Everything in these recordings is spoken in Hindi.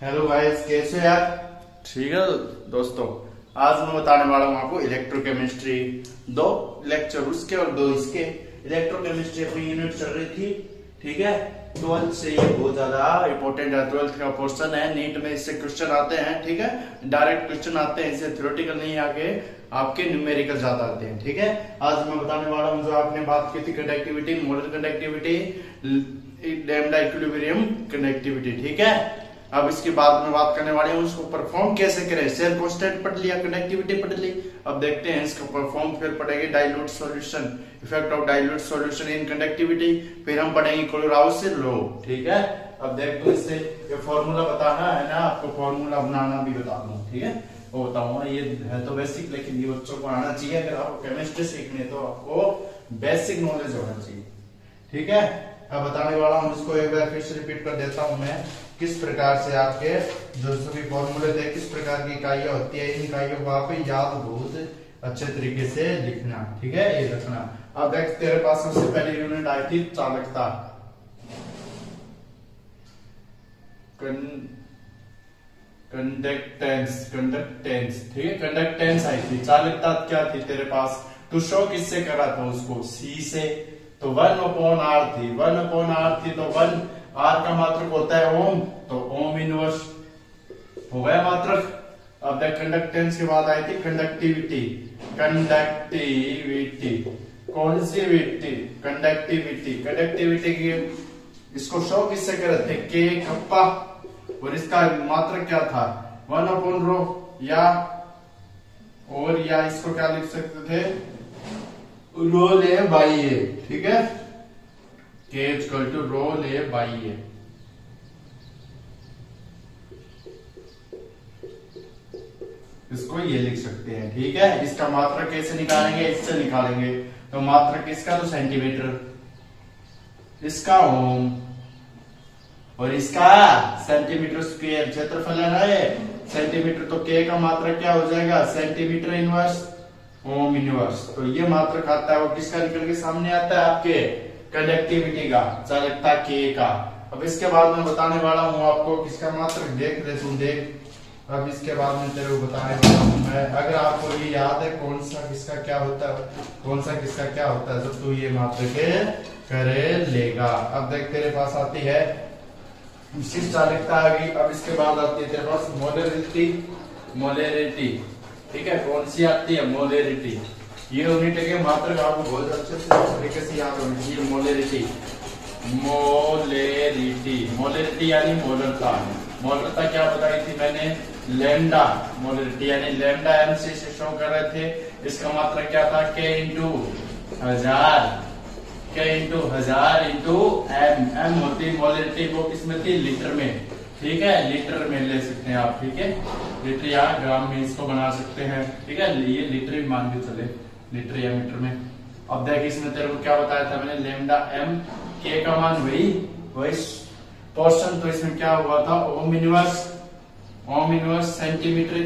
हेलो गाइस, कैसे हैं आप? ठीक है दोस्तों, आज मैं बताने वाला हूँ आपको इलेक्ट्रोकेमिस्ट्री। दो लेक्चर उसके और दो इसके। इलेक्ट्रोकेमिस्ट्री अपनी यूनिट चल रही थी, ठीक है। 12th से ये बहुत ज्यादा इंपॉर्टेंट है। 12th का पोर्शन है, नीट में इससे क्वेश्चन आते हैं, ठीक है। डायरेक्ट क्वेश्चन आते हैं, इससे थ्योरेटिकल नहीं, आगे आपके न्यूमेरिकल ज्यादा आते हैं, ठीक है। आज मैं बताने वाला हूँ जो आपने बात की थी, conductivity, molar conductivity, lambda equilibrium conductivity, ठीक है। अब इसके बाद में बात करने वाले हैं उसको परफॉर्म कैसे करें। सेल कांस्टेंट पढ़ लिया, कंडक्टिविटी पढ़ ली, अब देखते हैं इसका परफॉर्म। फिर पढ़ेंगे dilute solution, effect of dilute solution in conductivity. फिर हम पढ़ेंगे कोलोराउस लॉ, ठीक है। अब देखो इससे ये फॉर्मूला बताना है ना आपको, फॉर्मूला बनाना भी बता दूं, ठीक है, वो बताऊंगा। ये है तो बेसिक, लेकिन ये बच्चों को आना चाहिए। अगर आपको केमिस्ट्री सीखनी है तो आपको बेसिक नॉलेज होना चाहिए, ठीक है। अब बताने वाला हूँ इसको, एक बार फिर से रिपीट कर देता हूँ मैं, किस प्रकार से आपके जो सभी फॉर्मूले थे, किस प्रकार की इकाइयां होती है, इन इकाइयों को आप याद बहुत अच्छे तरीके से लिखना, ठीक है, ये रखना। अब देख, तेरे पास सबसे पहली यूनिट आई थी चालकता, कंडक्टेंस, ठीक है, कंडक्टेंस आई थी। चालकता क्या थी तेरे पास? टू शो किससे करा था उसको? सी से, तो 1/r थी। 1/r थी तो 1 r का मात्रक होता है ओम, तो ओम इनवर्स हो गया मात्रक। अब देख, कंडक्टेंस के बाद आई थी कंडक्टिविटी। कौन सी विटी? कंडक्टिविटी की इसको शो किससे करे थे? के कप्पा, और इसका मात्रक क्या था? 1/रो, या इसको क्या लिख सकते थे? रो ले बाई ए, ठीक है, K इक्वल टू रो ले बाई ए। इसको ये लिख सकते हैं, ठीक है। इसका मात्रक कैसे निकालेंगे? इससे निकालेंगे। तो मात्रक इसका तो सेंटीमीटर, इसका ओम, और इसका सेंटीमीटर स्क्वायर। क्षेत्रफल है ना ये सेंटीमीटर, तो K का मात्रक क्या हो जाएगा? Centimetre inverse ohm inverse. तो ये मात्रक आता है, वो किसका निकल के सामने आता है? आपके कंडक्टिविटी का, चालकता K का। अब इसके बाद मैं बताने वाला हूं आपको किसका मात्रक, देख ले तुम, देख। अब इसके बाद में तेरे को बताने वाला हूं मैं, अगर आपको ये याद है कौन सा किसका क्या होता है, कौन सा किसका क्या होता है, जब तू ये मात्रक करे लेगा। अब देख, तेरे पास आती है विशिष्ट चालकता आ गई। अब इसके बाद आती है तेरे पास मोलेरिटी, ठीक है। कौन सी आती है? मोलेरिटी। ये यूनिट के मात्रक आपको बहुत अच्छे से तरीके से याद होनी चाहिए। मोलेरिटी यानी मोलरता। मोलरता क्या बताई थी मैंने? लैम्डा मोलेरिटी, यानी लैम्डा एम से शो कर रहे थे। इसका मात्रक क्या था? K इंटू 1000 इंटू एम होती मोलेरिटी। वो किसमें थी? लीटर में, ठीक है, लीटर में ले सकते हैं आप, ठीक है। लीटर या ग्राम में इसको बना सकते हैं, ठीक है। ये लीटर में मान के चले, लीटर या मीटर में। अब देख, इसमें तेरे को क्या बताया था मैंने? लैम्डा एम, K का मान वही पोर्शन। तो इसमें क्या हुआ था? ओम इनवर्स सेंटीमीटर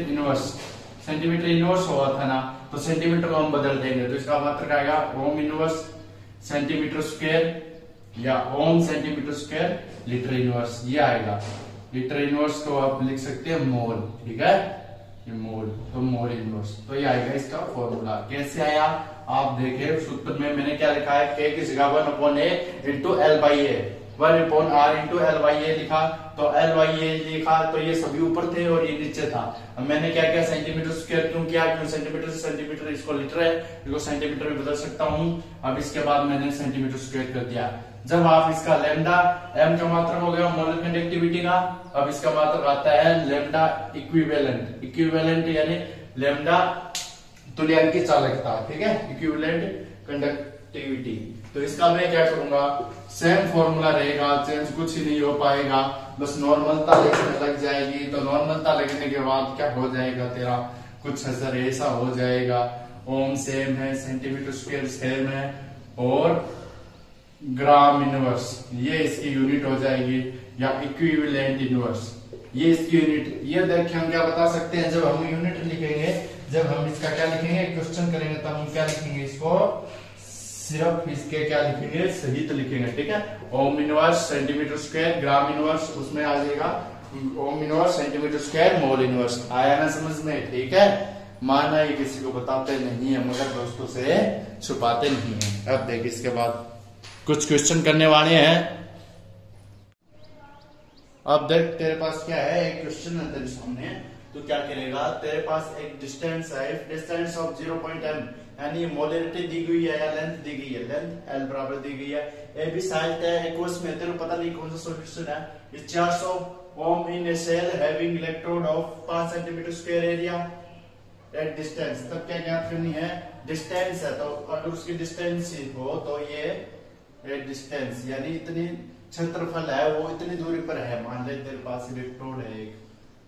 इनवर्स हुआ था ना, तो सेंटीमीटर को हम बदल देंगे, तो इसका मात्रक आएगा ओम इनवर्स सेंटीमीटर स्क्वायर, या ओम सेंटीमीटर स्क्वायर लीटर इनवर्स, ये आएगा। लीटर इनवर्स को आप लिख सकते हैं मोल, ठीक है, ये मोल, तो मोल इनवर्स। तो ये आएगा इसका फॉर्मूला। कैसे आया आप देखें, सूत्र में मैंने क्या लिखा है? K की जगह 1/A into L by a, 1/R into L by a लिखा। तो L बाई ए लिखा, तो ये सभी ऊपर थे और ये नीचे था। अब मैंने क्या किया? सेंटीमीटर स्क्वायर क्यों किया? क्यों सेंटीमीटर से सेंटीमीटर, इसको लीटर है, इसको सेंटीमीटर में बदल सकता हूँ। अब इसके बाद मैंने सेंटीमीटर स्क्वायर कर दिया। जब आप इसका लैम्डा एम का मात्रक हो गया मोलर कंडक्टिविटी का, अब इसका मात्रक आता है लैम्डा इक्विवेलेंट यानी लैम्डा तुल्यांकी चालकता, ठीक है, इक्विवेलेंट कंडक्टिविटी। तो इसका मैं क्या करूंगा? सेम फॉर्मूला रहेगा, चेंज कुछ ही नहीं हो पाएगा, बस नॉर्मलता लगने लग जाएगी। तो नॉर्मलता लगने के बाद क्या हो जाएगा तेरा? कुछ असर ऐसा हो जाएगा, ओम सेम है, सेंटीमीटर स्क्वायर सेम है, और ग्राम इनवर्स ये इसकी यूनिट हो जाएगी, या इक्विवेलेंट इनवर्स ये इसकी यूनिट। ये देखिए हम क्या बता सकते हैं, जब हम यूनिट लिखेंगे, जब हम इसका क्या लिखेंगे, क्वेश्चन करेंगे, तब हम क्या लिखेंगे? इसको सिर्फ इसके क्या लिखेंगे? सहित लिखेंगे, ठीक है। ओम इनवर्स सेंटीमीटर स्क्वायर, ग्राम इनवर्स उसमें आ जाएगा ohm inverse centimetre square mole inverse. आया ना समझ में? ठीक है, माना ये किसी को बताते नहीं है मगर दोस्तों से छुपाते नहीं है। अब देख इसके बाद कुछ क्वेश्चन करने वाले हैं। अब देख तेरे पास क्या है, एक क्वेश्चन है तेरे सामने, तो क्या करेगा, तेरे पास एक डिस्टेंस है, डिस्टेंस ऑफ 0.m यानी मोलरिटी दी गई है या लेंथ दी गई है, लेंथ l बराबर दी गई है, ए बी साइड है एक्वस में, तेरे को पता नहीं कौन सा सॉल्यूशन है, इस 400 ohm in a cell having electrode of 5 centimetre square area at distance. तब क्या ज्ञात करनी है, डिस्टेंस है, तो अगर उसकी डिस्टेंस हो तो ये डिस्टेंस यानी इतनी क्षेत्रफल है, वो इतनी दूरी पर है। मान ले तेरे पास इलेक्ट्रोड है एक,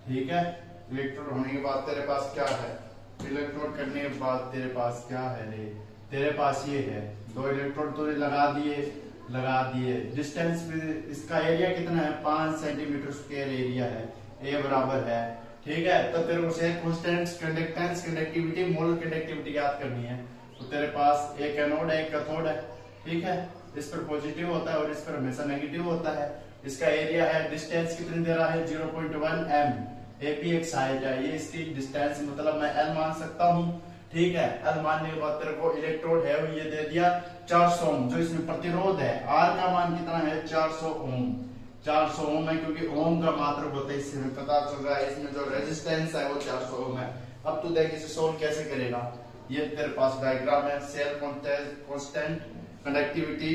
ठीक है, इलेक्ट्रोड होने के बाद तेरे पास क्या है, इलेक्ट्रोड करने के बाद तेरे पास क्या है रे, तेरे पास ये है, 2 इलेक्ट्रोड तो लगा दिए, डिस्टेंस इसका एरिया कितना है, 5 सेंटीमीटर स्क्वायर एरिया है, ए बराबर है, ठीक है। तो तेरे को शेयर कांस्टेंट्स, कंडक्टेंस, कंडक्टिविटी, मोल कंडक्टिविटी याद करनी है। तो तेरे पास एक एनोड है, एक कैथोड है, ठीक है, इस पर पॉजिटिव होता है और इस पर हमेशा नेगेटिव होता है। इसका एरिया है, डिस्टेंस कितनी दे रहा है, 0.1 m, ए पी एक साइड है, ये इसकी डिस्टेंस मतलब मैं एल मान सकता हूँ, ठीक है। एल मानने के बाद तेरे को इलेक्ट्रोड है वो ये दे दिया 400 ओम, जो इसमें प्रतिरोध है आर का मान कितना है, 400 ओम, 400 ओम है, क्योंकि ओम का मात्रक होता है, इससे हमें पता चल रहा है इसमें जो रेजिस्टेंस है वो 400 ओम है। अब तू देख इसे सोल्व कैसे करेगा, ये तेरे पास डायग्राम है, cell constant, conductivity,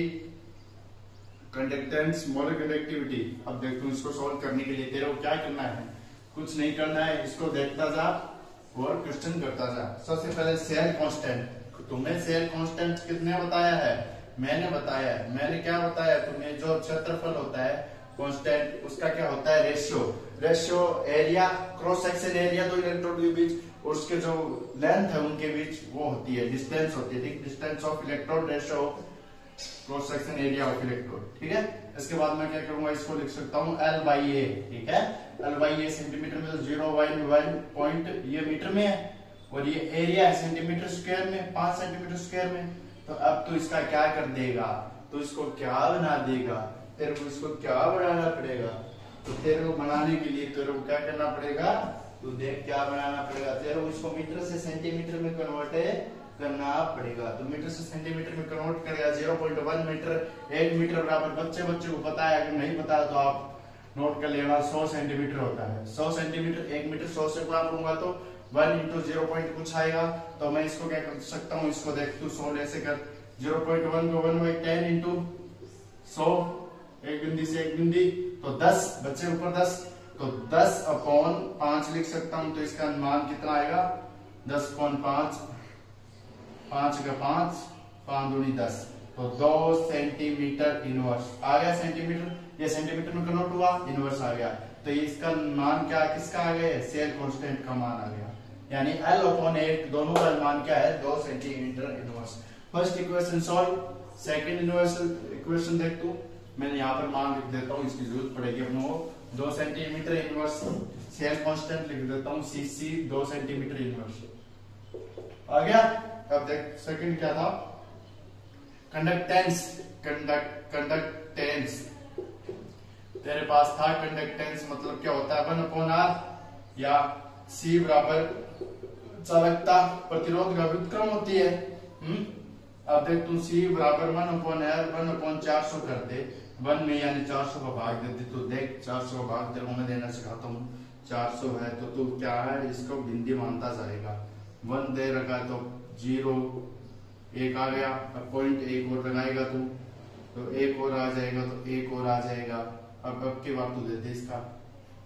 conductance, molar conductivity. अब देख तू इसको सोल्व करने के लिए तेरे को क्या करना है, कुछ नहीं करना है, इसको देखता जा और क्वेश्चन करता जा। सबसे पहले सेल कांस्टेंट, तुम्हें सेल कांस्टेंट कितने बताया है, मैंने बताया है, मैंने क्या बताया, तुम्हें जो क्षेत्रफल होता है कांस्टेंट उसका क्या होता है, ratio area, cross section area दो इलेक्ट्रोड के बीच और उसके जो लेंथ है उनके बीच वो होती है, डिस्टेंस होती है, ठीक, distance of electrode ratio cross section area of electrode, ठीक है। इसके बाद मैं क्या करूंगा, इसको लिख सकता हूँ L बाई ए, ठीक है, L बाई ए सेंटीमीटर में, तो 0.1 पॉइंट ये मीटर में है और ये एरिया है सेंटीमीटर स्क्वायर में, 5 सेंटीमीटर स्क्वायर में। तो अब तो इसका क्या कर देगा, तो इसको क्या बना देगा, तेरे को इसको क्या बनाना पड़ेगा, तो तेरे को बनाने के लिए तेरे को क्या करना पड़ेगा, तो देख क्या बनाना पड़ेगा, तेरे को इसको मीटर से सेंटीमीटर में कन्वर्ट करना पड़ेगा। तो मीटर से सेंटीमीटर में कन्वर्ट करेगा, 0.1 मीटर, 1 मीटर बराबर, बच्चे को पता है, अगर नहीं पता तो आप नोट कर लेना, 100 सेंटीमीटर होता है, 100 सेंटीमीटर, 1 मीटर 100 से गुणा करूंगा तो 1 इंटू 0 पॉइंट कुछ आएगा। तो मैं इसको क्या कर सकता हूँ, इसको देख तू 100 ऐसे कर, 0.1 को 1/10 इंटू 100, एक बिंदी से एक बिंदी, तो 10 बच्चे ऊपर 10, तो 10/5 लिख सकता हूं। तो इसका मान कितना आएगा, 10/5, 5 का 5, 5 दूनी 10, तो 2 सेंटीमीटर इनवर्स आ गया। सेंटीमीटर, ये सेंटीमीटर में कन्वर्ट हुआ, इनवर्स आ गया। तो इसका मान क्या, किसका आ गया, सेल कांस्टेंट का मान आ गया, यानी L/8 दोनों का मान क्या है, 2 centimetre inverse. First equation solve, second inverse equation देख तू, मैंने यहाँ पर मान लिख देता हूँ, इसकी जरूरत पड़ेगी अपने को, 2 सेंटीमीटर इनवर्स, सेल कांस्टेंट लिख देता हूँ Cc, 2 सेंटीमीटर इनवर्स आ गया। अब देख सेकंड क्या था, कंडक्टेंस, कंडक्टेंस तेरे पास था, कंडक्टेंस मतलब क्या होता है, 1/r या C बराबर चालकता प्रतिरोध का व्युत्क्रम होती है। अब देख तू C बराबर 1/r 1/400 कर दे, 1 में यानी 400 का भाग दे दे, तो देख 400 का भाग तेरे को मैं देना सिखाता हूँ, 400 है तो तू क्या है, इसको बिंदी मानता जाएगा, 1 दे रखा है तो 0 1 आ गया, अब पॉइंट 1 और लगाएगा तू, तो 1 और आ जाएगा, तो 1 और आ जाएगा। अब के बाद तू दे दे इसका,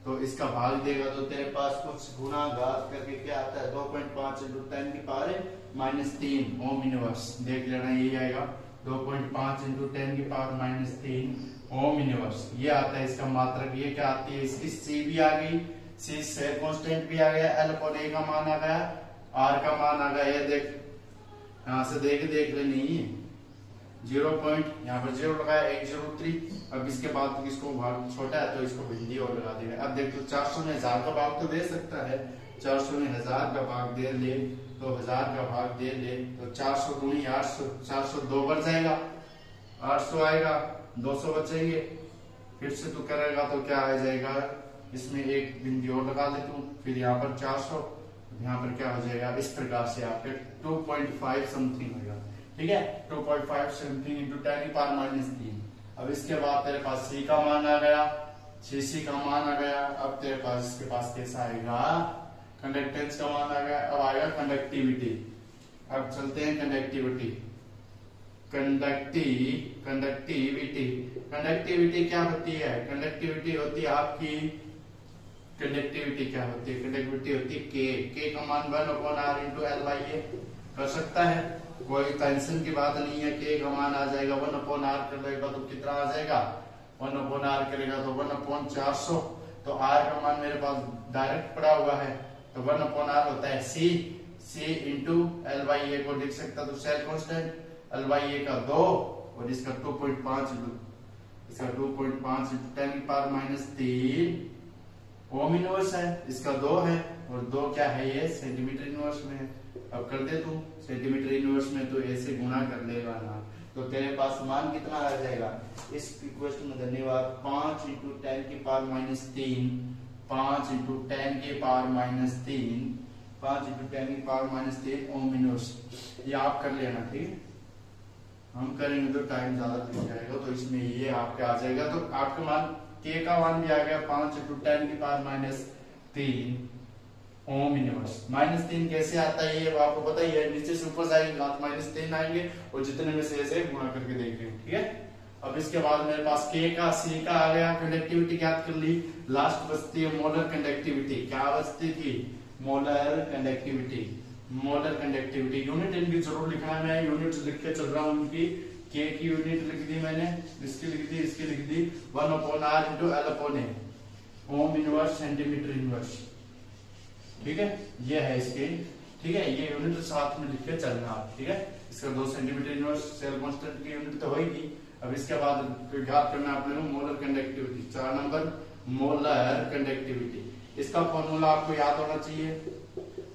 तो इसका भाग देगा तो तेरे पास कुछ गुना घात करके क्या आता है, 2.5 इंटू 10 की पावर -3 ओम इनवर्स, देख लेना यही आएगा, 2.5 इंटू 10 की पावर -3 ओम इनवर्स, ये आता है इसका मात्रक। ये क्या आती है, इसकी C भी आ गई, C सेल कांस्टेंट भी आ गया, L/A का मान आ गया, R का मान आ गया, ये देख यहाँ से देख लेनी, 0 पॉइंट यहाँ पर 0 लगाया, 103। अब इसके बाद इसको भाग छोटा है तो इसको बिंदी और लगा देगा। अब देख तो 400 में 1000 का भाग तो दे सकता है, 400 में 1000 का भाग दे ले, तो 1000 का भाग दे ले, तो 400 दूनी 800, 400 2 बढ़ जाएगा, 800 आएगा, 200 बचेंगे, फिर से तू करेगा तो क्या आ जाएगा, इसमें एक बिंदु और लगा देता हूँ, फिर यहाँ पर 400, यहाँ पर क्या हो जाएगा इस प्रकार से आपके 2.5 समथिंग होगा। ठीक है, 2.5 समथिंग इंटू 10⁻³ अब इसके बाद तेरे पास सी का मान आ गया, सी का मान आ गया। अब तेरे पास इसके पास कैसा आएगा, कंडक्टेंस का मान आ गया। अब आएगा कंडक्टिविटी। अब चलते हैं कंडक्टिविटी। कंडक्टिविटी क्या होती है, कंडक्टिविटी होती है आपकी, कंडक्टिविटी क्या होती है, कंडक्टिविटी होती है के का मान 1/r इंटू L/A कर सकता है, कोई टेंशन की बात नहीं है। के का मान आ जाएगा 1/r कर लेगा तो कितना आ जाएगा, 1/r करेगा तो 1/400। तो r का मान मेरे पास डायरेक्ट पड़ा हुआ है, तो 1/r होता है c इंटू L/A को लिख सकता तो सेल कांस्टेंट L/A का 2 और इसका 2.5 इसका 2.5 इंटू 10⁻³ ओम इनवर्स है, इसका 2 है और 2 क्या है ये सेंटीमीटर इनवर्स में है। अब कर दे तू सेंटीमीटर इनवर्स में, तो ऐसे गुणा कर लेगा ना, तो तेरे पास मान कितना आ जाएगा इस इक्वेशन में। धन्यवाद। 5 into 10⁻³ 5 into 10⁻³ 5 into 10⁻³ ohm inverse. ये आप कर लेना, ठीक है, हम करेंगे तो टाइम ज्यादा लग जाएगा, तो इसमें ये आपके आ जाएगा। तो आपका मान के का मान भी आ गया 5 इंटू 10⁻³ ओम इनवर्स। -3 कैसे आता है ये आपको पता ही है, नीचे से ऊपर जाएंगे -3 आएंगे और जितने में से ऐसे गुणा करके देख रहे हो। ठीक है, अब इसके बाद मेरे पास के का सी का आ गया, कंडक्टिविटी ज्ञात कर ली। लास्ट बचती है मोलर कंडक्टिविटी। क्या बचती थी, molar conductivity. Molar conductivity unit इनकी जरूर लिखना है, मैं यूनिट लिख के चल रहा हूँ उनकी। के की यूनिट लिख दी मैंने, इसकी लिख दी, इसकी लिख दी 1/r into L/A ohm inverse centimetre inverse. ठीक है, ये है इसके, ठीक है, ये यूनिट साथ में लिख के चलना आप। ठीक है, इसका 2 सेंटीमीटर इनवर्स सेल कांस्टेंट की यूनिट तो होगी। अब इसके बाद ज्ञात करना आपने molar conductivity. 4 number molar conductivity, इसका फॉर्मूला आपको याद होना चाहिए।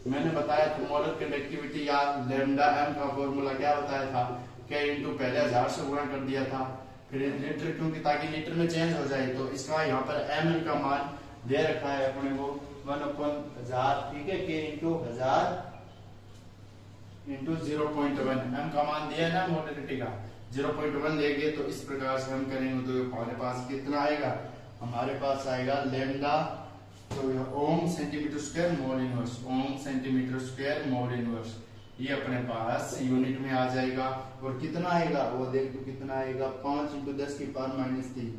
मैंने बताया था मोलर कंडक्टिविटी या लैम्डा m का फॉर्मूला क्या बताया था, के इंटू पहले 1000 से गुणा कर दिया था, फिर लीटर, क्योंकि ताकि लीटर में चेंज हो जाए, तो इसका यहाँ पर ml का मान दे रखा है अपने को 1/1000। ठीक है, के इंटू 1000 इंटू 0.1 m का मान दिया ना मोलरिटी का 0.1 देंगे, तो इस प्रकार से हम करेंगे तो हमारे पास कितना आएगा, हमारे पास आएगा लैम्डा, तो ओम सेंटीमीटर स्क्वायर मोल इनवर्स, ओम सेंटीमीटर स्क्वायर मोल इनवर्स, ये अपने पास यूनिट में आ जाएगा। और कितना आएगा वो देख तो कितना आएगा 5 इंटू 10⁻³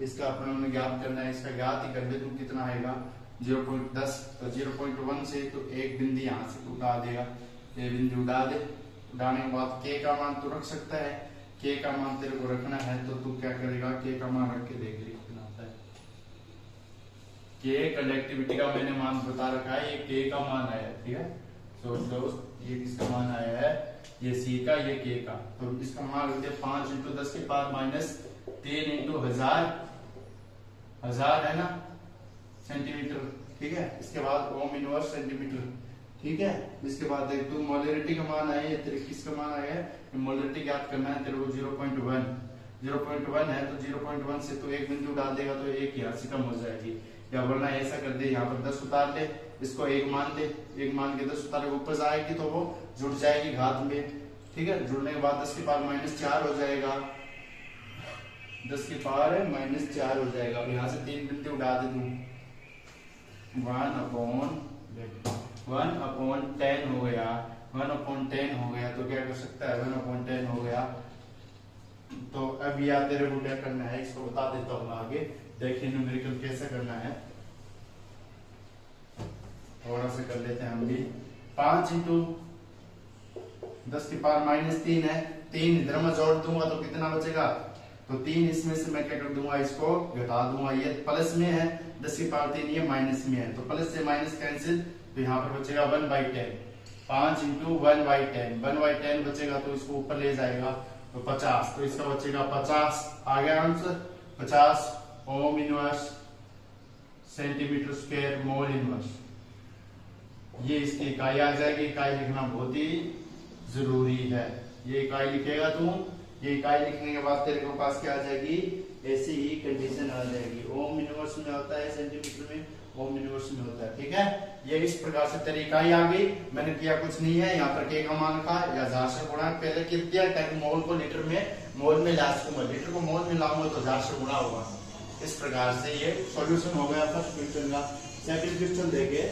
इसका अपने ज्ञात करना है, इसका ज्ञात ही कर दे तो कितना आएगा 0.10। तो 0.1 से तो एक बिंदु यहाँ से उठा देगा, ये बिंदु उठा दे, उठाने के बाद के का मान तो रख सकता है, के का मान तेरे को रखना है तो तू क्या करेगा, के का मान रख के देख ले कितना आता है। के कंडक्टिविटी का मैंने मान बता रखा है, ये के का मान आया है। ठीक है, तो दोस्त ये किसका मान आया है, ये सी का, ये के का, तो इसका मान रखते 5 इंटू 10⁻³ इंटू 1000 है ना सेंटीमीटर। ठीक है, इसके बाद ओम इनवर्स सेंटीमीटर। ठीक है, इसके बाद देख तू मोलरिटी का मान आया है, तेरे किसका मान आया है, मोलरिटी ज्ञात करना है तेरे को 0.1 है, तो 0.1 से तो एक बिंदु डाल देगा तो एक यहाँ से कम हो जाएगी, या वरना ऐसा कर दे यहाँ पर 10 उतार ले, इसको 1 मान दे, 1 मान के 10 उतार ऊपर जाएगी तो वो जुड़ जाएगी घात में। ठीक है, जुड़ने के बाद 10⁻⁻4 हो जाएगा, 10⁻⁻4 हो जाएगा। अब यहाँ से 3 बिंदु उठा दे दूं, 1/10 हो गया, 1/10 हो गया, तो क्या कर सकता है 1/10 हो गया। तो अब या तेरे को क्या करना है, इसको बता देता हूँ आगे, देखिए न्यूमेरिकल कैसे करना है, थोड़ा सा कर लेते हैं हम भी। 5 इंटू 10⁻³ है, 3 इधर में जोड़ दूंगा तो कितना बचेगा, तो 3 इसमें से मैं क्या कर दूंगा, इसको घटा दूंगा, ये प्लस में है 10⁻³ ये माइनस में है, तो प्लस से माइनस कैंसिल, तो यहाँ पर बचेगा 1/10। 5 इंटू 1/10 बचेगा, तो इसको ऊपर ले जाएगा तो 50, तो इसका बचेगा 50, आ गया answer 50 ohm inverse centimetre square mole inverse. ये इसकी इकाई आ जाएगी, इकाई लिखना बहुत ही जरूरी है, ये इकाई लिखेगा तू, ये इकाई लिखने के बाद तेरे को पास क्या आ जाएगी, ऐसी ही कंडीशन आ जाएगी। ओम यूनिवर्स में होता है, सेंटीमीटर में, ओम यूनिवर्स में होता है। ठीक है, ये इस प्रकार से तेरी इकाई आ गई। मैंने किया कुछ नहीं है, यहाँ पर के का मान का या 1000 से गुणा पहले किया दिया, ताकि मोल को लीटर में, मोल में ला सकूंगा, लीटर को मोल में लाऊंगा तो 1000 से गुणा होगा। इस प्रकार से ये सॉल्यूशन हो गया फर्स्ट क्वेश्चन का। सेकंड क्वेश्चन देखे,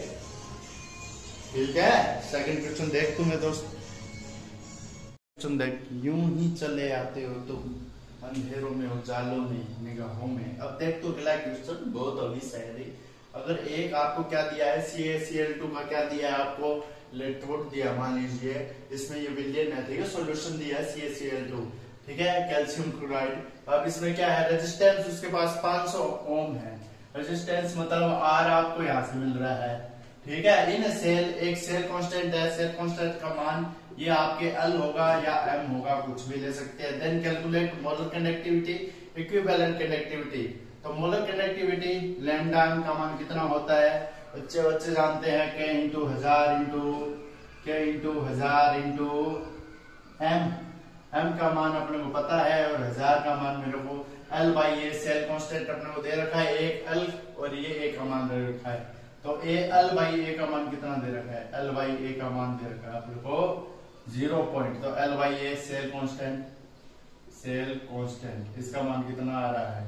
ठीक है, सेकंड क्वेश्चन देख तू मेरे दोस्त, क्वेश्चन देख। यूं ही चले आते हो तुम अंधेरों में, उजालों में, निगाहों में। अब देख तो अगला क्वेश्चन बहुत अभी शायरी। अगर एक आपको क्या दिया है, CaCl2 का क्या दिया है आपको, इलेक्ट्रोड दिया मान लीजिए, इसमें ये विलियन है, ठीक है, सॉल्यूशन दिया है CaCl2, ठीक है, कैल्शियम क्लोराइड। अब इसमें क्या है, रेजिस्टेंस उसके पास 500 ओम है। रेजिस्टेंस मतलब R आपको यहाँ से मिल रहा है, ठीक है। इन सेल, एक सेल कांस्टेंट है, सेल कांस्टेंट का मान ये आपके L होगा या M होगा, कुछ भी ले सकते हैं। Then calculate molar conductivity, equivalent conductivity. तो मोलर कंडक्टिविटी लैम्डा M का मान कितना होता है, बच्चे बच्चे जानते हैं, K into 1000 into M। M का मान अपने को पता है और 1000 का मान मेरे को L by A, cell constant अपने को दे रखा है, एक L और ये A का मान दे रखा है। तो L बाई A का मान कितना दे रखा है, L बाई A का मान दे रखा है अपने को 0 पॉइंट। तो L by A cell constant, इसका मान कितना आ रहा है,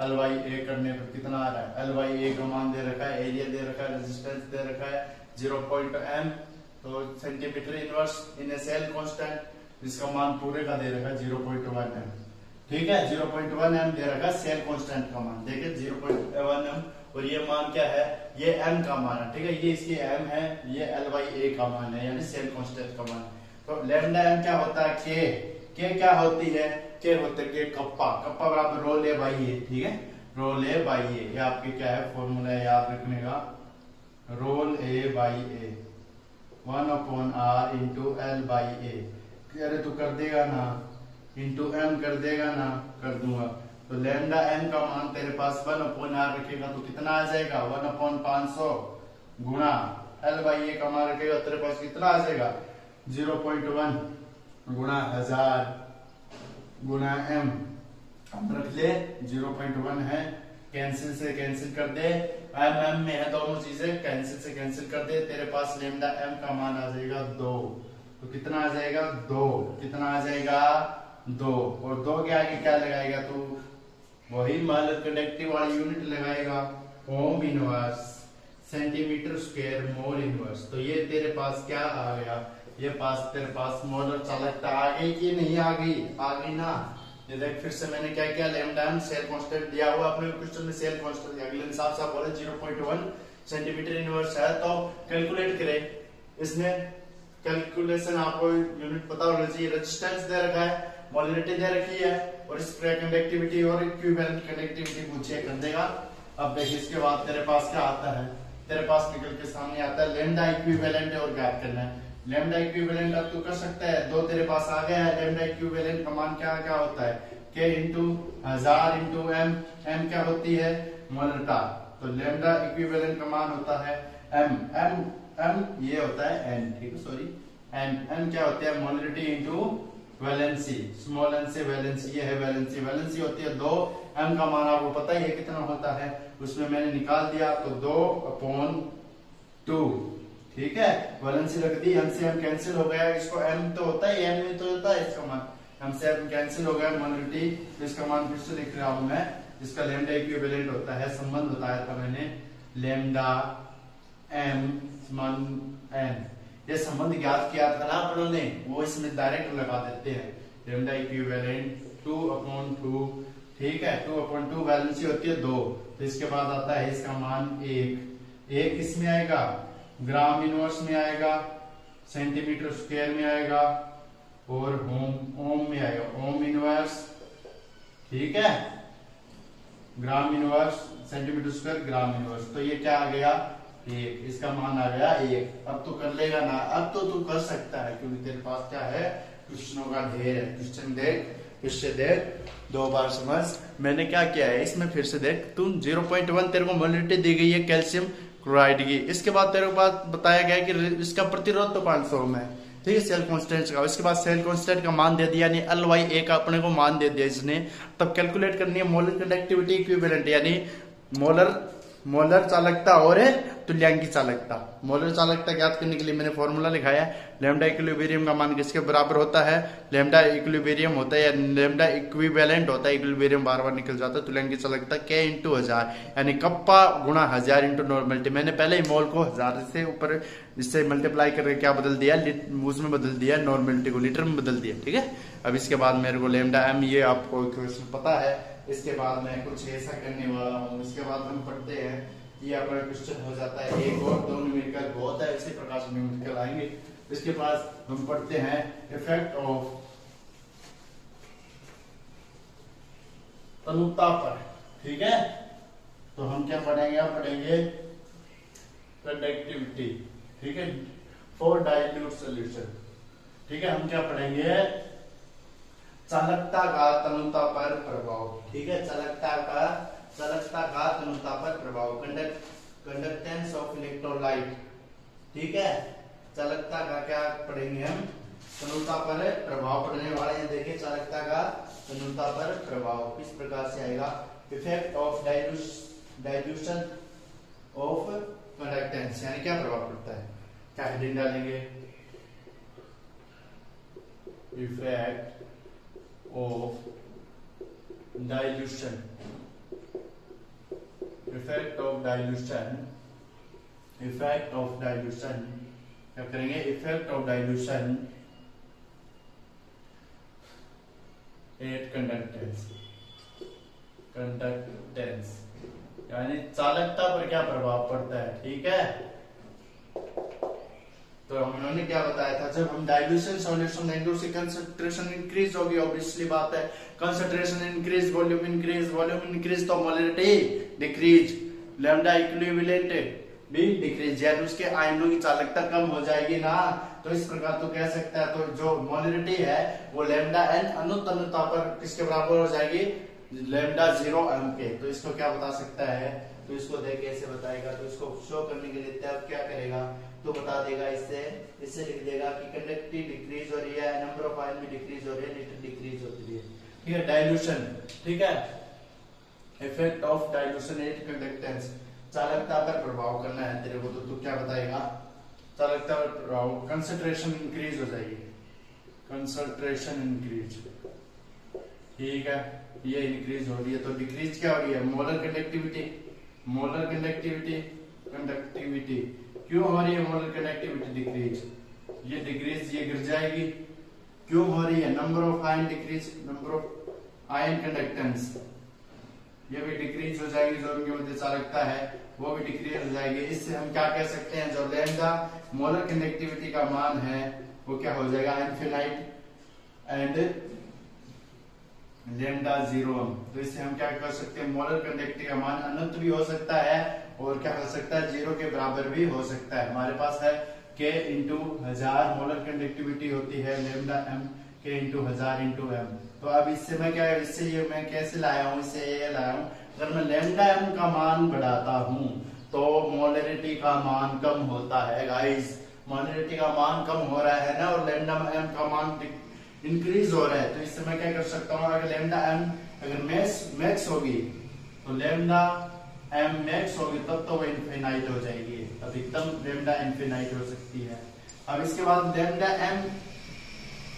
L बाई A करने पर कितना आ रहा है, L बाई A का मान दे रखा है, एरिया दे रखा है, रेजिस्टेंस दे रखा है 0.m, तो centimetre inverse in a cell constant, जिसका मान पूरे का दे रखा है 0.1m, ठीक है, 0.1m दे रखा है सेल कांस्टेंट का मान, देखिए 0.1m। और ये मान क्या है, ये m का मान है, ठीक है, ये इसकी m है, ये L बाई A का मान है, यानी सेल कांस्टेंट का मान। तो लैम्डा m क्या होता है, K क्या होती है, K होता है कप्पा बराबर रो ले बाई ए, ठीक है, रोल ए बाई ए, ये आपके क्या है फॉर्मूला है याद रखने का, rho l a by a 1/r into L by a. अरे तू कर देगा ना, इंटू एम कर देगा ना, कर दूंगा। तो लैम्डा एम का मान तेरे पास 1/r रखेगा तो कितना आ जाएगा, 1/500 गुणा एल बाई ए का मान रखेगा तेरे पास कितना आ जाएगा, 0.1 गुणा 1000 गुणा m, हम रख ले 0.1 है, कैंसिल से कैंसिल कर दे, m में है दोनों चीजें, कैंसिल से कैंसिल कर दे, तेरे पास लैम्डा m का मान आ जाएगा 2। तो कितना आ जाएगा 2, कितना आ जाएगा 2, और 2 के आगे क्या लगाएगा तू, वही मोलर कंडक्टिव वाली यूनिट लगाएगा, ohm inverse centimetre square mole inverse. तो ये तेरे पास क्या आ गया, ये तेरे पास मोलर चालकता आ गई कि नहीं आ गई, आ गई ना। ये देख फिर से मैंने क्या किया, लैम्डा एम सेल कांस्टेंट दिया हुआ अपने क्वेश्चन में, सेल कांस्टेंट अगले हिसाब से बोले 0.1 सेंटीमीटर इनवर्स है, तो कैलकुलेट करें। इसमें कैलकुलेशन आपको यूनिट पता होना चाहिए, रेजिस्टेंस दे रखा है, मोलरिटी दे रखी है, और इस कंडक्टिविटी और इक्विवेलेंट कंडक्टिविटी पूछे कर देगा। अब देख इसके बाद तेरे पास क्या आता है, तेरे पास निकल के सामने आता है लैम्डा इक्विवेलेंट और ज्ञात करना है। लैम्डा इक्विवेलेंट अब तू कर सकता है, 2 तेरे पास आ गया है, लैम्डा इक्विवेलेंट का मान क्या क्या होता है, K into 1000 into m, m क्या होती है मोलरता, तो लैम्डा इक्विवेलेंट का मान होता है m ये होता है n, ठीक है, सॉरी n क्या होता है molarity into valency, small n से वैलेंसी, ये है वैलेंसी, वैलेंसी होती है 2, m का मान आपको पता ही है कितना होता है, उसमें मैंने निकाल दिया, तो 2/2, ठीक है, वैलेंसी रख दी, m से m कैंसिल हो गया, इसको m तो होता है, m में तो होता है इसका मान, m से m कैंसिल हो गया, मोलरिटी, तो इसका मान फिर से लिख रहा हूं मैं, इसका लैम्डा इक्विवेलेंट होता है, संबंध बताया था मैंने, लैम्डा m समान n, ये संबंध ज्ञात किया था ना अपनों ने, वो इसमें डायरेक्ट लगा देते हैं, लैम्डा इक्विवेलेंट 2/2, ठीक है, 2/2 वैलेंसी होती है 2, तो इसके बाद आता है इसका मान 1 किसमें आएगा, ग्राम इनवर्स में आएगा, सेंटीमीटर स्क्वायर में आएगा, और ओम में आएगा, ओम इनवर्स, ठीक है, ग्राम इनवर्स सेंटीमीटर स्क्वायर ग्राम इनवर्स, तो ये क्या आ गया 1, इसका मान आ गया 1। अब तो कर लेगा ना, अब तो तू कर सकता है, क्योंकि तेरे पास क्या है, क्वेश्चनों का ढेर है, क्वेश्चन देख, फिर से देख, 2 बार समझ। मैंने क्या किया है इसमें, फिर से देख, तू 0.1 तेरे को मोलरिटी दी गई है कैल्शियम क्लोराइड की, इसके बाद तेरे को बताया गया कि इसका प्रतिरोध तो 500 ओम है, ठीक है, सेल कांस्टेंट का। उसके बाद सेल कांस्टेंट का मान दे दिया, यानी LY का अपने को मान दे दिया इसने। तब कैलकुलेट करनी है मोलर कंडक्टिविटी इक्विवेलेंट, यानी मोलर चालकता और तुल्यांकी चालकता। मोलर चालकता ज्ञात करने के लिए मैंने फॉर्मूला लिखाया है, लैम्डा इक्विलिब्रियम का मान किसके बराबर होता है, लैम्डा इक्विलिब्रियम होता है या लैम्डा इक्विवेलेंट होता है, इक्विलिब्रियम बार बार निकल जाता है, तुल्यांकी चालकता K × 1000, यानी कप्पा गुणा 1000 × नॉर्मलिटी। मैंने पहले ही मोल को 1000 से ऊपर इससे मल्टीप्लाई करके क्या बदल दिया, उसमें बदल दिया, नॉर्मलिटी को लीटर में बदल दिया। ठीक है, अब इसके बाद मेरे को लैम्डा m ये आपको इक्वेशन पता है। इसके बाद मैं कुछ ऐसा करने वाला हूँ। इसके बाद हम पढ़ते हैं, ये अपना क्वेश्चन हो जाता है, एक और दो न्यूमेरिकल बहुत है, इसी प्रकार से न्यूमेरिकल आएंगे। इसके बाद हम पढ़ते हैं इफेक्ट ऑफ तनुता पर। ठीक है, तो हम क्या पढ़ेंगे, पढ़ेंगे कंडक्टिविटी। ठीक है, फॉर डाइल्यूट सॉल्यूशन। ठीक है, हम क्या पढ़ेंगे, चालकता का तनुता पर प्रभाव। ठीक है, चालकता का तनुता पर प्रभाव, कंडक्टेंस ऑफ इलेक्ट्रोलाइट। ठीक है, चालकता का क्या पढ़ेंगे हम, तनुता पर प्रभाव पढ़ने वाले हैं। देखिए, चालकता का तनुता पर प्रभाव किस प्रकार से आएगा, effect of dilution of conductance, यानी क्या प्रभाव पड़ता है, क्या हेडिंग डालेंगे, effect of dilution, effect of dilution, क्या करेंगे, effect of dilution at conductance, यानी चालकता पर क्या प्रभाव पड़ता है। ठीक है, तो हमने क्या बताया था, जब हम डाइल्यूशन सॉल्यूशन लेंगे उसकी कंसंट्रेशन इंक्रीज होगी, ऑब्वियसली बात है, कंसंट्रेशन इंक्रीज, वॉल्यूम इंक्रीज तो मोलरिटी डिक्रीज, लैम्डा इक्विवेलेंट भी डिक्रीज, यानी उसके आयनों की चालकता कम हो जाएगी ना। तो इस प्रकार तो कह सकता है, तो जो मोलरिटी है वो लैम्डा n अनुतनुता पर किसके बराबर हो जाएगी, लैम्डा 0 m के। तो इसको क्या बता सकता है, तो इसको देख कैसे बताएगा, तो इसको शो करने के लिए तब क्या करेगा, तो बता देगा, इससे लिख देगा कि कंडक्टिविटी डिक्रीज हो रही है, नंबर ऑफ आयन भी डिक्रीज हो रही है, लीटर डिक्रीज होती है। ठीक है, डाइल्यूशन। ठीक है, effect of dilution at conductance, चालकता पर प्रभाव करना है तेरे को, तो तू क्या बताएगा, चालकता पर प्रभाव, कंसंट्रेशन इंक्रीज हो जाएगी, कंसंट्रेशन इंक्रीज। ठीक है, ये इंक्रीज हो रही है, तो डिक्रीज क्या हो रही है, मोलर कंडक्टिविटी क्यों हो रही है, मोलर कंडक्टिविटी डिक्रीज, ये डिक्रीज ये गिर जाएगी, क्यों हो रही है, number of ion decrease, number of ion conductance ये भी डिक्रीज हो जाएगी, जो उनके मध्य चालकता है वो भी डिक्रीज हो जाएगी। इससे हम क्या कह सकते हैं, जो लैम्डा मोलर कंडक्टिविटी का मान है वो क्या हो जाएगा, इनफिनाइट एंड लैम्डा 0। तो इससे हम क्या कर सकते हैं, मोलर कंडक्टिविटी का मान अनंत भी हो सकता है और क्या हो सकता है, 0 के बराबर भी हो सकता है। हमारे पास है K × 1000 मोलर कंडक्टिविटी होती है, लैम्डा m K × 1000 × m। तो अब इससे मैं क्या, इससे ये मैं कैसे लाया हूँ, इससे ये लाया हूँ, अगर मैं लैम्डा m का मान बढ़ाता हूँ तो मोलरिटी का मान कम होता है। गाइस, मोलरिटी का मान कम हो रहा है ना, और लैम्डा m का मान इंक्रीज हो रहा है। तो इससे मैं क्या कर सकता हूँ, अगर लैम्डा m अगर मैक्स होगी तो लैम्डा m मैक्स होगी, तब तो वो इनफिनाइट हो जाएगी, अधिकतम लैम्डा इनफिनाइट हो सकती है। अब इसके बाद लैम्डा m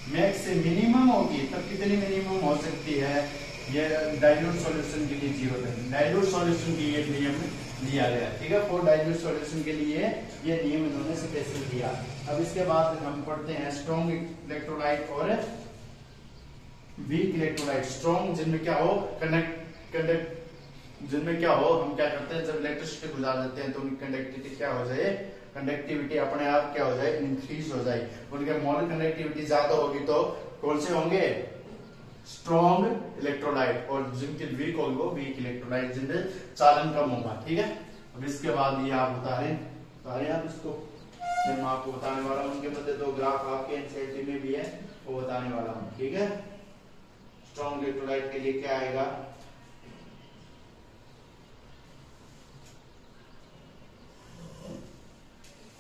मैक्स से मिनिमम होगी, तब कितनी मिनिमम हो सकती है, ये डाइल्यूट सॉल्यूशन के लिए 0 है। डाइल्यूट सॉल्यूशन के लिए नियम दिया गया, ठीक है, फॉर डाइल्यूट सॉल्यूशन के लिए ये नियम इन्होंने स्पेशल दिया। अब इसके बाद हम पढ़ते हैं स्ट्रॉन्ग इलेक्ट्रोलाइट और वीक इलेक्ट्रोलाइट। स्ट्रॉन्ग जिनमें क्या हो, जिनमें क्या हो, हम क्या करते हैं, जब इलेक्ट्रिसिटी गुजार देते हैं तो उनकी कंडक्टिविटी क्या हो जाए, कंडक्टिविटी अपने आप क्या हो जाए, इंक्रीज हो जाए। उनके मोलर कंडक्टिविटी ज्यादा होगी तो कौन से होंगे, स्ट्रॉन्ग इलेक्ट्रोलाइट, और जिनकी वीक होगी वो वीक इलेक्ट्रोलाइट, जिनमें चालन कम होगा। ठीक है, अब इसके बाद ये आप उतारे आप इसको, मैं आपको बताने वाला हूँ, उनके मध्य दो ग्राफ आपके एनसीईआरटी में भी है, वो बताने वाला हूँ। ठीक है, स्ट्रॉन्ग इलेक्ट्रोलाइट के लिए क्या आएगा,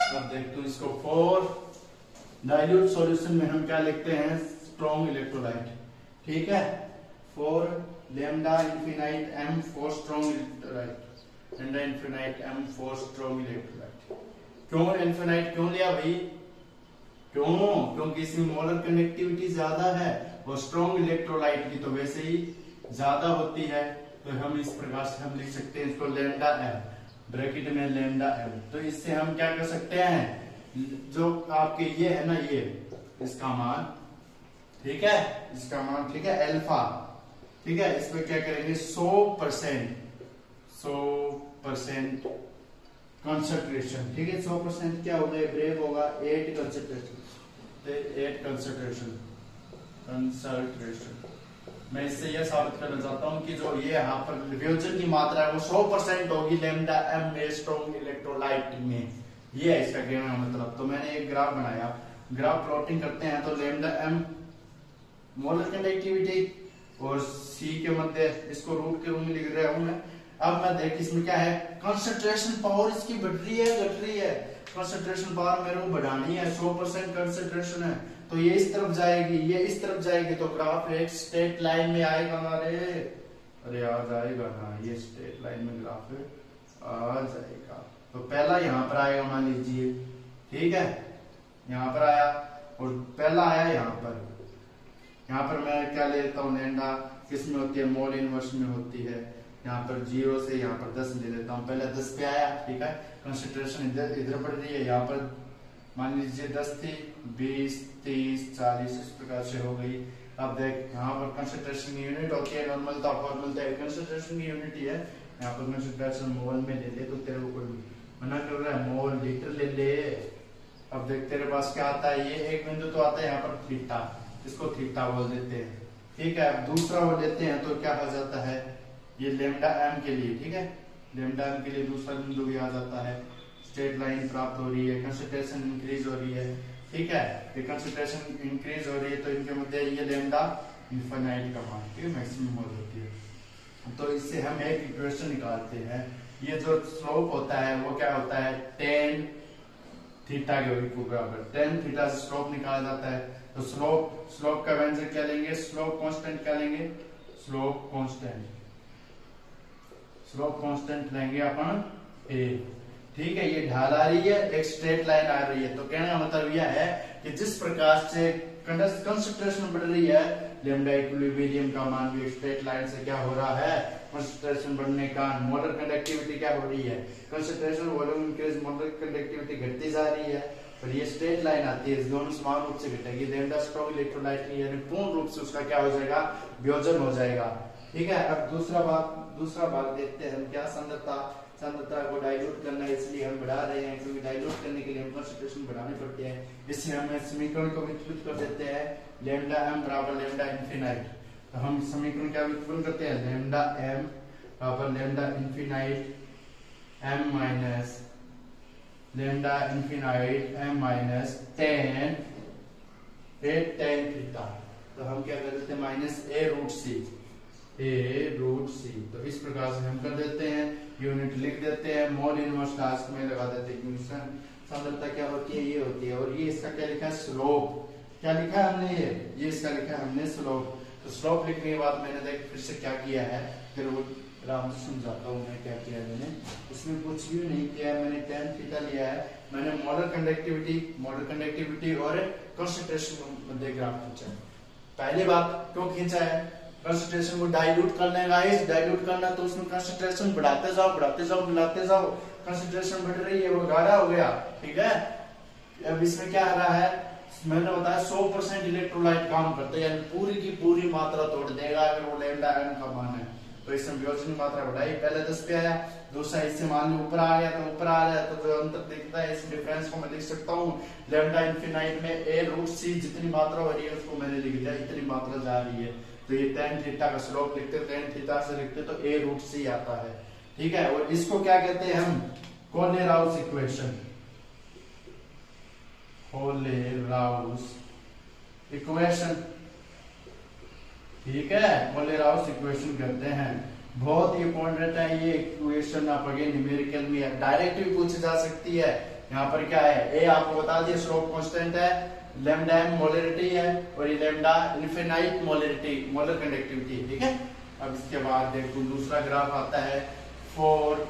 अब देख तू इसको, फॉर डाइल्यूट सॉल्यूशन में हम क्या लिखते हैं, स्ट्रॉन्ग इलेक्ट्रोलाइट, ठीक है, for lambda infinite M for strong electrolyte, lambda infinite M for strong electrolyte. क्यों इनफिनाइट क्यों लिया भाई, क्यों, क्योंकि इसमें मोलर कनेक्टिविटी ज्यादा है और स्ट्रॉन्ग इलेक्ट्रोलाइट की तो वैसे ही ज्यादा होती है, तो हम इस प्रकार से हम लिख सकते हैं इसको लैम्डा एम, ब्रैकेट में लैम्डा एम। तो इससे हम क्या कर सकते हैं, जो आपके ये है ना, ये इसका मान, ठीक है, इसका मान, ठीक है, अल्फा, ठीक है, इसमें क्या करेंगे 100% कंसंट्रेशन, ठीक है, 100% क्या होगा, ब्रेक होगा 8 कंसंट्रेशन। मैं इससे यह साबित करना चाहता हूं कि जो ये यहाँ पर वियोजन की मात्रा है वो 100% होगी लैम्डा एम में स्ट्रॉन्ग इलेक्ट्रोलाइट में, ये है इसका कहने का मतलब। तो मैंने एक ग्राफ बनाया, ग्राफ प्लॉटिंग करते हैं, तो लैम्डा एम मोलर कंडक्टिविटी और सी के मध्य, इसको रूट के रूप में लिख रहा हूं मैं। अब मैं देख इसमें क्या है, कंसंट्रेशन पावर इसकी बढ़ रही है घट रही है, कंसंट्रेशन पावर मेरे को बढ़ानी है, 100% कंसंट्रेशन है, तो ये इस तरफ जाएगी, ये इस तरफ जाएगी, तो ग्राफ एक स्ट्रेट लाइन में आएगा ना रे, अरे आ जाएगा ना, ये स्ट्रेट लाइन में ग्राफ आ जाएगा। तो पहला यहाँ पर आएगा मान लीजिए, ठीक है, यहाँ पर आया और पहला आया यहाँ पर मैं क्या लेता हूँ, लैम्डा किसमें होती है, मोल इनवर्स में होती है, यहाँ पर 0 से यहाँ पर 10 ले लेता हूँ, पहले 10 पे आया, ठीक है, कंसंट्रेशन इधर बढ़ रही है, यहाँ पर मान लीजिए 10 थी, 20, 30, 40 इस प्रकार से हो गई। अब देख यहाँ पर कंसंट्रेशन की यूनिट होती है, नॉर्मल था फॉर्मल था, कंसंट्रेशन की यूनिट ही है, यहाँ पर कंसंट्रेशन मोल में ले ले, तो तेरे को कोई मना कर रहा है, मोल लीटर ले ले। अब देख तेरे पास क्या आता है, ये एक बिंदु तो आता है यहाँ पर थीटा, इसको थीटा बोल देते हैं, ठीक है। अब दूसरा वो लेते हैं तो क्या हो जाता है, ये लैम्डा एम के लिए, ठीक है, लैम्डा एम के लिए दूसरा बिंदु भी आ जाता है, स्ट्रेट लाइन प्राप्त हो रही है, कंसंट्रेशन इंक्रीज हो रही है, ठीक है, ये कंसंट्रेशन इंक्रीज हो रही है, तो इनके मध्य ये लैम्डा इनफिनाइट का मान, ठीक है, मैक्सिमम हो जाती है। तो इससे हम एक इक्वेशन निकालते हैं, ये जो स्लोप होता है वो क्या होता है, tan थीटा के बराबर, tan थीटा से स्लोप निकाला जाता है। तो स्लोप का व्यंजक क्या लेंगे, स्लोप कांस्टेंट क्या लेंगे, स्लोप कांस्टेंट लेंगे अपन a, ठीक है। ये ढाल आ रही है, एक स्ट्रेट लाइन आ रही है, तो कहने का मतलब यह है कि जिस प्रकार से कंसंट्रेशन बढ़ रही है, लैम्डा इक्विलिब्रियम का मान भी स्ट्रेट लाइन से क्या हो रहा है, कंसंट्रेशन बढ़ने का, मोलर कंडक्टिविटी क्या हो रही है, concentration volume increase, molar conductivity घटती जा रही है, और ये स्ट्रेट लाइन आती है, दोनों समान रूप से घटेगी, लैम्डा स्ट्रॉन्ग इलेक्ट्रोलाइट यानी पूर्ण रूप से उसका क्या हो जाएगा, वियोजन हो जाएगा, ठीक है। अब दूसरा भाग देखते हैं हम, क्या सांद्रता को डाइल्यूट करना है, इसलिए हम बढ़ा रहे हैं, क्योंकि डाइल्यूट करने के लिए हम कंसंट्रेशन बढ़ानी पड़ती है, इससे हम समीकरण को विस्तृत कर देते हैं, लैम्डा एम बराबर लैम्डा इनफिनाइट। तो हम समीकरण क्या व्युत्पन्न करते हैं, लैम्डा एम बराबर lambda infinite M minus lambda infinite M minus tan theta. तो हम क्या कर देते हैं, माइनस a रूट सी, तो इस प्रकार से हम कर देते हैं, यूनिट लिख देते हैं, मोल इनवर्स लास्ट में लगा देते हैं, सांद्रता क्या होती है, ये होती है, और ये इसका क्या लिखा है, स्लोप, क्या लिखा है हमने, ये इसका लिखा है हमने स्लोप। तो स्लोप लिखने के बाद मैंने देख फिर से क्या किया है, फिर वो आराम से समझाता हूँ मैं क्या किया मैंने, इसमें कुछ भी नहीं किया, मैंने tan थीटा लिया है, मैंने मोलर कंडक्टिविटी और कंसंट्रेशन मध्य ग्राफ खींचा। पहली बात क्यों खींचा है, कंसंट्रेशन को डाइल्यूट करने का है, डाइल्यूट करना तो उसमें कंसंट्रेशन बढ़ाते जाओ मिलाते जाओ, कंसंट्रेशन बढ़ रही है, वो गाढ़ा हो गया, ठीक है। अब इसमें क्या आ रहा है, मैंने बताया 100% इलेक्ट्रोलाइट काम करते हैं, यानी पूरी की पूरी मात्रा तोड़ देगा अगर वो लैम्डा एम का मान है। तो इसमें वियोजन की मात्रा बढ़ाई, पहले 10 पे आया, दूसरा इससे मान लो ऊपर आ गया, तो ऊपर आ रहा है, तो जो अंतर दिखता है इस डिफरेंस को मैं लिख सकता हूँ, लैम्डा इनफिनाइट में a रूट सी जितनी मात्रा हो रही है उसको मैंने लिख दिया, इतनी मात्रा जा रही है, तो ये tan थीटा का स्लोप लिखते, tan थीटा से लिखते तो a रूट सी आता है, ठीक है। और इसको क्या कहते हैं हम, कोलेराउस इक्वेशन, ठीक है, कोलेराउस इक्वेशन करते हैं। बहुत ही इंपॉर्टेंट रहता है ये इक्वेशन, आप आगे न्यूमेरिकल में डायरेक्ट भी पूछी जा सकती है। यहाँ पर क्या है, ए आपको बता दिया स्लोप कांस्टेंट है, लेमडा एम मोलरिटी है और ये lambda infinite molarity molar conductivity, ठीक है। अब इसके बाद देखो दूसरा ग्राफ आता है for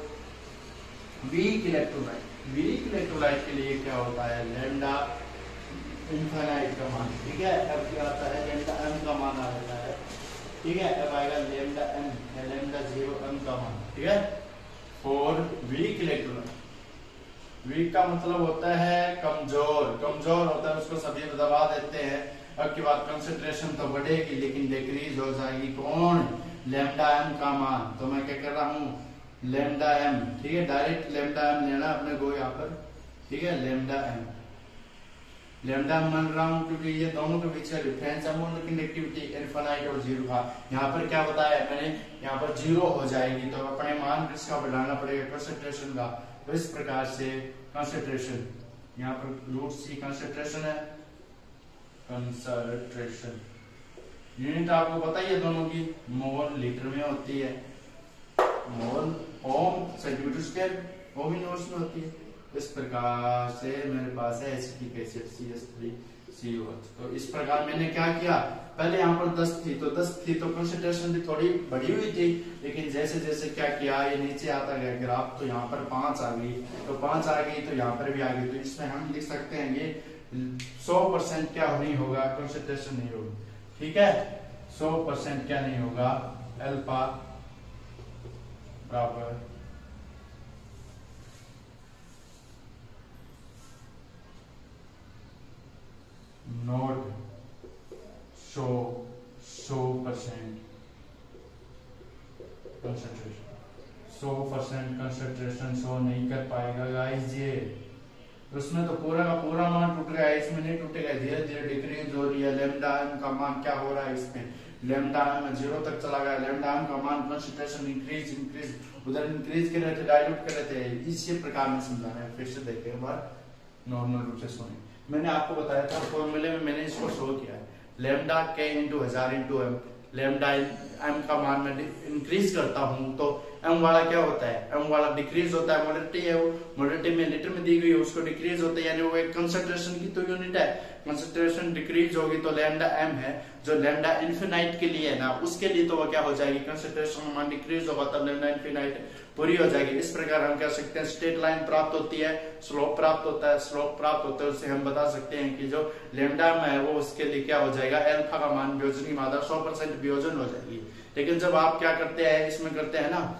weak electrolyte. Weak electrolyte के लिए क्या होता है, लेमडा इनफिनाइट का मान, ठीक है। अब क्या आता है, लेमडा एम का मान आ जाता है, ठीक है। अब आएगा लेमडा एम या लेमडा 0 एम का मान, ठीक है, फॉर वीक इलेक्ट्रोलाइट। वीक का मतलब होता है कमजोर, कमजोर होता है उसको सभी दबा देते हैं। अब की बात कंसंट्रेशन तो बढ़ेगी लेकिन डिक्रीज हो जाएगी, कौन, लेमडा एम का मान। तो मैं क्या कर रहा हूँ, लेमडा एम, ठीक है, डायरेक्ट लेमडा एम लेना अपने को यहाँ पर, ठीक है, लेमडा एम। लेमडा मान रहा हूँ क्योंकि ये दोनों के बीच का डिफरेंस है मोलर कंडक्टिविटी इनफिनाइट और 0 का। यहाँ पर क्या बताया मैंने, यहाँ पर 0 हो जाएगी तो अपने मान किसका बढ़ाना पड़ेगा, कंसंट्रेशन का। तो इस प्रकार से कंसंट्रेशन, यहाँ पर रूट सी कंसंट्रेशन है, कंसंट्रेशन यूनिट आपको पता ही है दोनों की, मोल लीटर में होती है, मोल ओम सेंटीमीटर स्क्वायर ओम यूनिट्स में होती है। इस प्रकार से मेरे पास है एसिटिक एसिड CH3COH। तो इस प्रकार मैंने क्या किया, पहले यहाँ पर 10 थी तो 10 थी तो कंसंट्रेशन भी थोड़ी बढ़ी हुई थी, लेकिन जैसे जैसे क्या किया ये नीचे आता गया ग्राफ, तो यहाँ पर 5 आ गई, तो 5 आ गई तो यहाँ पर भी आ गई। तो इसमें हम लिख सकते हैं ये 100% क्या नहीं होगा, कंसंट्रेशन नहीं होगी, ठीक है। 100% क्या नहीं होगा, अल्फा बराबर नोट 100% कंसंट्रेशन, 100% कंसंट्रेशन शो नहीं कर पाएगा गाइस ये। उसमें तो पूरा का पूरा मान टूट गया, इसमें नहीं टूटेगा, धीरे धीरे डिक्रीज हो रही है। लेमडा एम का मान क्या हो रहा है, इसमें लेमडा एम 0 तक चला गया, लेमडा एम का मान कंसंट्रेशन इंक्रीज उधर इंक्रीज कर रहे थे, डाइल्यूट कर रहे थे। इसी प्रकार में समझाना है, फिर से देखें एक बार नॉर्मल रूप से सुने। मैंने आपको बताया था फॉर्मूले में, मैंने इसको शो किया है, लेमडा के into 1000 into M. Lambda M का मान में इंक्रीज करता हूं तो एम वाला क्या होता है, एम वाला डिक्रीज होता है, मोलरिटी है वो, मोलरिटी में लीटर में दी गई है, उसको डिक्रीज होता है, यानी वो एक कंसंट्रेशन की तो यूनिट है। कंसंट्रेशन डिक्रीज होगी तो लेमडा एम है, जो लेमडा इनफिनाइट के लिए है ना, उसके लिए तो वो क्या हो जाएगी, कंसंट्रेशन मान डिक्रीज होगा तब लेमडा इनफिनाइट पूरी हो जाएगी। इस प्रकार हम कह सकते हैं स्ट्रेट लाइन प्राप्त होती है, स्लोप प्राप्त होता है, स्लोप प्राप्त होता है, उससे हम बता सकते हैं कि जो लेमडा में है वो उसके लिए क्या हो जाएगा, अल्फा का मान वियोजनी मात्रा 100% वियोजन हो जाएगी। लेकिन जब आप क्या करते हैं, इसमें करते हैं ना,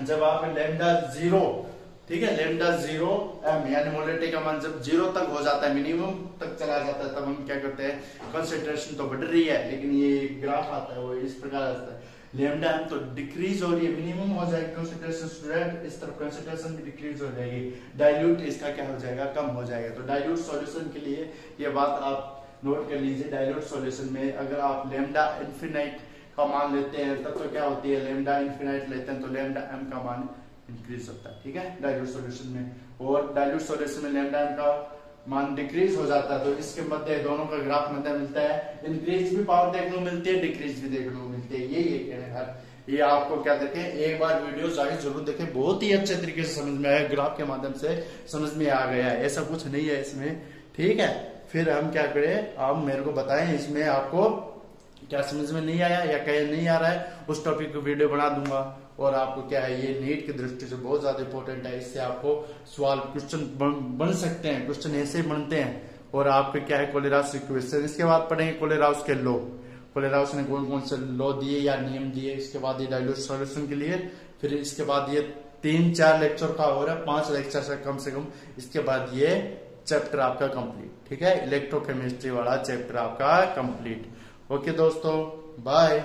जब आप लेमडा 0, ठीक है, लेमडा 0 एम यानी मोलरिटी का मान जब 0 तक हो जाता है, मिनिमम तक चला जाता है, तब हम क्या करते हैं, कंसंट्रेशन तो बढ़ रही है लेकिन ये ग्राफ आता है वो इस प्रकार आता है, लेमडा एम तो डिक्रीज हो रही है, मिनिमम हो जाएगी कंसंट्रेशन स्टूडेंट, इस तरफ कंसंट्रेशन भी डिक्रीज हो जाएगी, डाइल्यूट इसका क्या हो जाएगा, कम हो जाएगा। तो डाइल्यूट सॉल्यूशन के लिए ये बात आप नोट कर लीजिए, डाइल्यूट सॉल्यूशन में अगर आप लेमडा इनफिनाइट का मान लेते हैं तब तो क्या होती है, लेमडा इनफिनाइट लेते हैं तो लेमडा एम का मान इंक्रीज होता है, ठीक है, डाइल्यूट सॉल्यूशन में। और डाइल्यूट सॉल्यूशन में लेमडा एम का मान डिक्रीज हो जाता है, तो इसके मध्य दोनों का ग्राफ मध्य मिलता है, इंक्रीज भी पावर देखने को मिलती है, डिक्रीज भी देखने को मिलती है। यही है ये आपको क्या देखें, एक बार वीडियो जाके जरूर देखें, बहुत ही अच्छे तरीके से समझ में आया, ग्राफ के माध्यम से समझ में आ गया है, ऐसा कुछ नहीं है इसमें, ठीक है। फिर हम क्या करें, आप मेरे को बताएं इसमें आपको क्या समझ में नहीं आया या क्या नहीं आ रहा है, उस टॉपिक को वीडियो बना दूंगा। और आपको क्या है, ये नीट की दृष्टि से बहुत ज्यादा इंपॉर्टेंट है, इससे आपको सवाल क्वेश्चन बन सकते हैं, क्वेश्चन ऐसे बनते हैं। और आपके क्या है, कोलेरास इक्वेशन, इसके बाद पढ़ेंगे कोलेरास के लॉ, कोलेरास ने कौन कौन से लॉ दिए या नियम दिए, इसके बाद ये डाइल्यूट सॉल्यूशन के लिए, फिर इसके बाद ये 3-4 लेक्चर का हो रहा है, 5 लेक्चर से कम, इसके बाद ये चैप्टर आपका कंप्लीट, ठीक है, इलेक्ट्रोकेमिस्ट्री वाला चैप्टर आपका कंप्लीट। ओके दोस्तों, बाय।